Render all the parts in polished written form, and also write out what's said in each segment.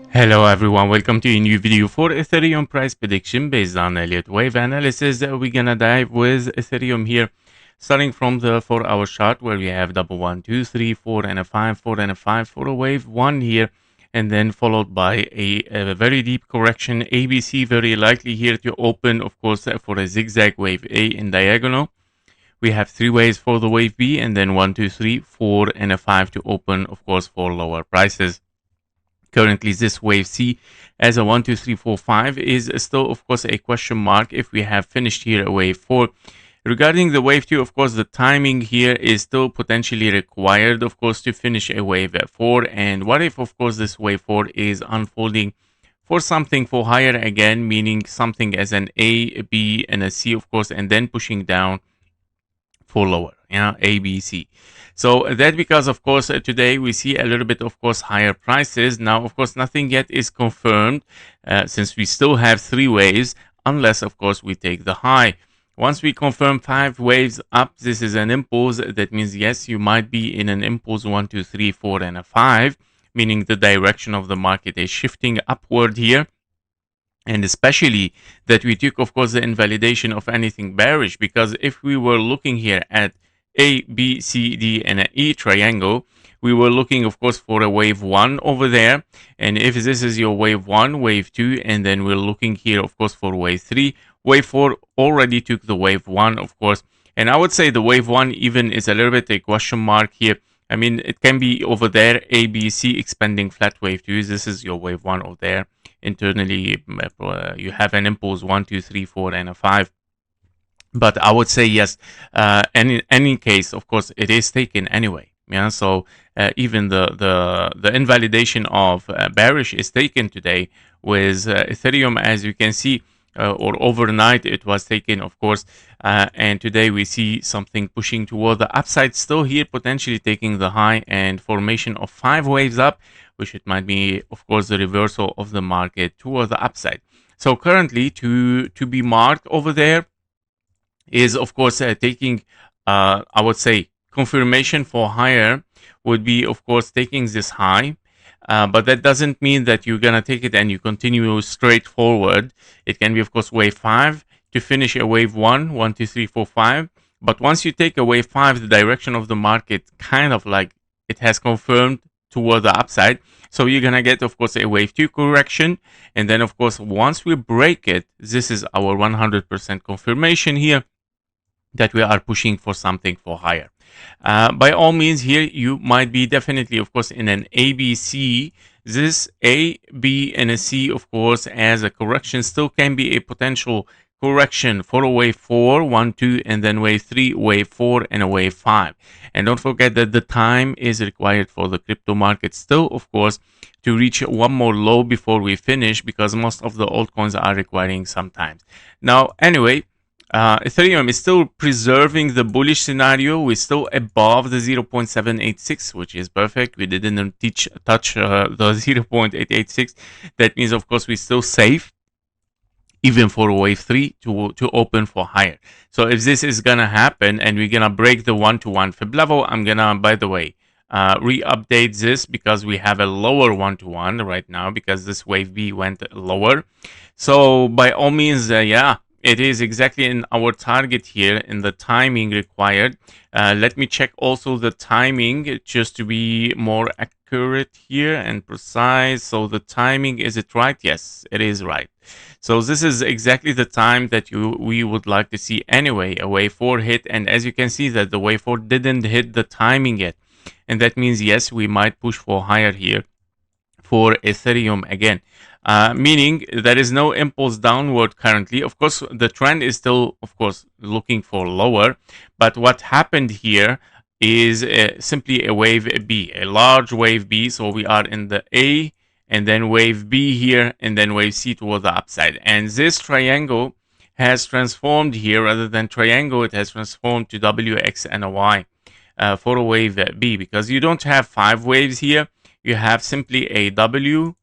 Hello everyone, welcome to a new video for Ethereum price prediction based on Elliott Wave analysis. We're gonna dive with Ethereum here, starting from the 4-hour chart where we have double 1, 2, 3, 4, and a 5, 4, and a 5 for a wave 1 here, and then followed by a very deep correction. ABC very likely here to open, of course, for a zigzag wave A in diagonal. We have 3 waves for the wave B, and then 1, 2, 3, 4, and a 5 to open, of course, for lower prices. Currently, this wave C as a 1, 2, 3, 4, 5 is still, of course, a question mark if we have finished here a wave 4. Regarding the wave 2, of course, the timing here is still potentially required, of course, to finish a wave 4. And what if, of course, this wave 4 is unfolding for something for higher again, meaning something as an A, B, and a C, of course, and then pushing down for lower, A, B, C. So that because, of course, today we see a little bit, of course, higher prices. Now, of course, nothing yet is confirmed since we still have 3 waves, unless, of course, we take the high. Once we confirm 5 waves up, this is an impulse. That means, yes, you might be in an impulse 1, 2, 3, 4, and a 5, meaning the direction of the market is shifting upward here. And especially that we took, of course, the invalidation of anything bearish, because if we were looking here at A, B, C, D, and an E triangle, we were looking, of course, for a wave 1 over there. And if this is your wave 1, wave 2, and then we're looking here, of course, for wave 3, wave 4 already took the wave 1, of course. And I would say the wave 1 even is a little bit a question mark here. I mean, it can be over there, A, B, C, expanding flat wave 2. This is your wave 1 over there. Internally, you have an impulse 1, 2, 3, 4, and a 5. But I would say yes. And in any case, of course, it is taken anyway. Yeah. So even the invalidation of bearish is taken today with Ethereum, as you can see, or overnight it was taken, of course. And today we see something pushing toward the upside, still here potentially taking the high and formation of 5 waves up, which it might be, of course, the reversal of the market toward the upside. So currently to be marked over there is, of course, taking, I would say, confirmation for higher would be, of course, taking this high. But that doesn't mean that you're going to take it and you continue straight forward. It can be, of course, wave 5 to finish a wave 1, 1, 2, 3, 4, 5. But once you take a wave 5, the direction of the market kind of like it has confirmed toward the upside. So you're going to get, of course, a wave 2 correction. And then, of course, once we break it, this is our 100% confirmation here that we are pushing for something for higher. By all means, here you might be definitely, of course, in an ABC. This A, B, and a C, of course, as a correction still can be a potential correction for a wave 4, 1, 2, and then wave 3, wave 4, and a wave 5. And don't forget that the time is required for the crypto market still, of course, to reach one more low before we finish, because most of the altcoins are requiring some time. Now, anyway, Ethereum is still preserving the bullish scenario. We're still above the 0.786, which is perfect. We didn't touch the 0.886. That means, of course, we're still safe, even for wave 3 to open for higher. So if this is going to happen and we're going to break the 1-to-1 fib level, I'm going to, by the way, re-update this because we have a lower 1-to-1 right now because this wave B went lower. So by all means, yeah, it is exactly in our target here in the timing required. Let me check also the timing just to be more accurate here and precise. So the timing, is it right? Yes, it is right. So this is exactly the time that we would like to see anyway, a wave 4 hit. And as you can see that the wave 4 didn't hit the timing yet. And that means, yes, we might push for higher here for Ethereum again. Meaning there is no impulse downward currently. Of course, the trend is still, of course, looking for lower. But what happened here is simply a wave B, a large wave B. So we are in the A, and then wave B here, and then wave C toward the upside. And this triangle has transformed here, rather than triangle, it has transformed to W, X, and a Y for a wave B, because you don't have 5 waves here. You have simply a W,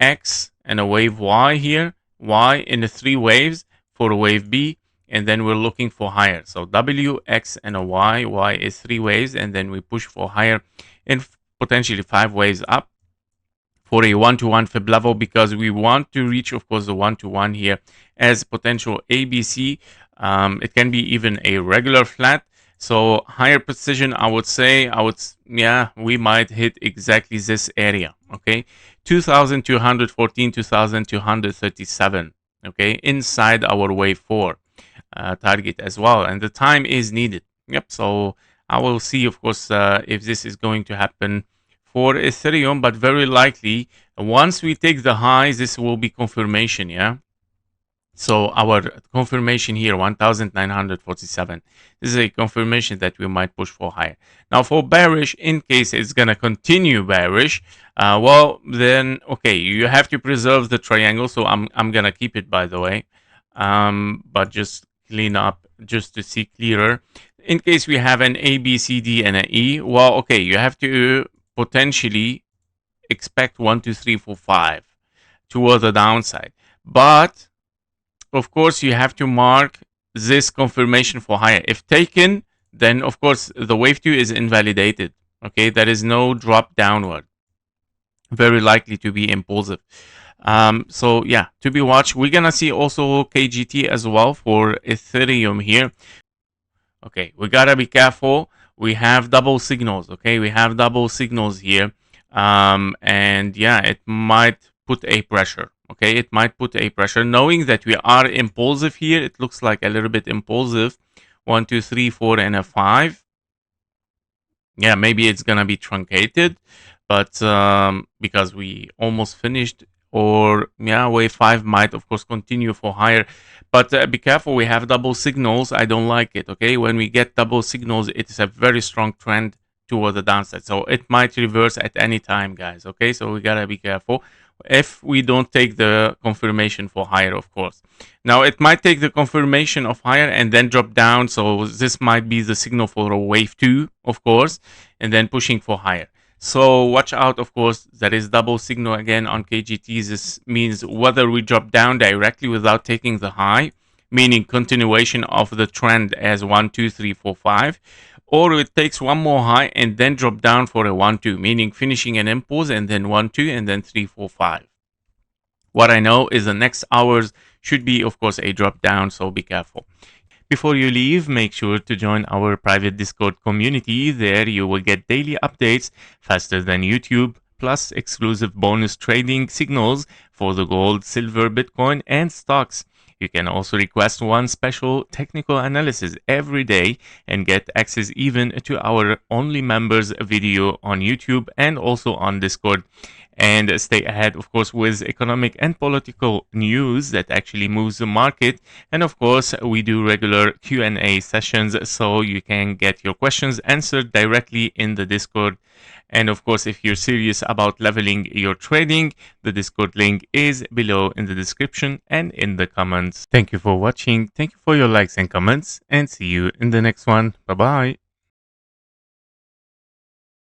X, and a wave Y here, Y in the 3 waves for a wave B, and then we're looking for higher. So W, X, and a Y. Y is 3 waves, and then we push for higher in potentially 5 waves up for a 1-to-1 fib level, because we want to reach, of course, the 1-to-1 here as potential ABC. It can be even a regular flat. So higher precision, I would say, we might hit exactly this area, okay? 2,214, 2,237, okay? Inside our wave 4 target as well. And the time is needed. Yep, so I will see, of course, if this is going to happen for Ethereum, but very likely once we take the highs, this will be confirmation, yeah? So our confirmation here, 1,947. This is a confirmation that we might push for higher. Now for bearish, in case it's going to continue bearish, well, then, okay, you have to preserve the triangle. So I'm going to keep it, by the way. But just clean up just to see clearer. In case we have an A, B, C, D, and an E, well, okay, you have to potentially expect 1, 2, 3, 4, 5 toward the downside. But of course, you have to mark this confirmation for higher. If taken, then of course the wave 2 is invalidated. Okay, there is no drop downward. Very likely to be impulsive. So yeah, to be watched. We're gonna see also KGT as well for Ethereum here. Okay, we gotta be careful. We have double signals. Okay, we have double signals here, and yeah, it might put a pressure. Okay, it might put a pressure, knowing that we are impulsive here. It looks like a little bit impulsive. 1, 2, 3, 4, and a 5. Yeah, maybe it's gonna be truncated, but because we almost finished, or yeah, wave 5 might of course continue for higher. But be careful, we have double signals. I don't like it. Okay, when we get double signals, it's a very strong trend toward the downside, so it might reverse at any time, guys. Okay, so we gotta be careful if we don't take the confirmation for higher, of course. Now it might take the confirmation of higher and then drop down, so this might be the signal for a wave 2, of course, and then pushing for higher. So watch out, of course. That is double signal again on KGT. This means whether we drop down directly without taking the high, meaning continuation of the trend as 1, 2, 3, 4, 5, or it takes one more high and then drop down for a 1, 2, meaning finishing an impulse and then 1, 2, and then 3, 4, 5. What I know is the next hours should be, of course, a drop down, so be careful. Before you leave, make sure to join our private Discord community. There you will get daily updates faster than YouTube, plus exclusive bonus trading signals for the gold, silver, Bitcoin, and stocks. You can also request one special technical analysis every day and get access even to our only members video on YouTube and also on Discord. And stay ahead, of course, with economic and political news that actually moves the market. And of course, we do regular Q&A sessions, so you can get your questions answered directly in the Discord. And of course, if you're serious about leveling your trading, the Discord link is below in the description and in the comments. Thank you for watching. Thank you for your likes and comments, and see you in the next one. Bye-bye.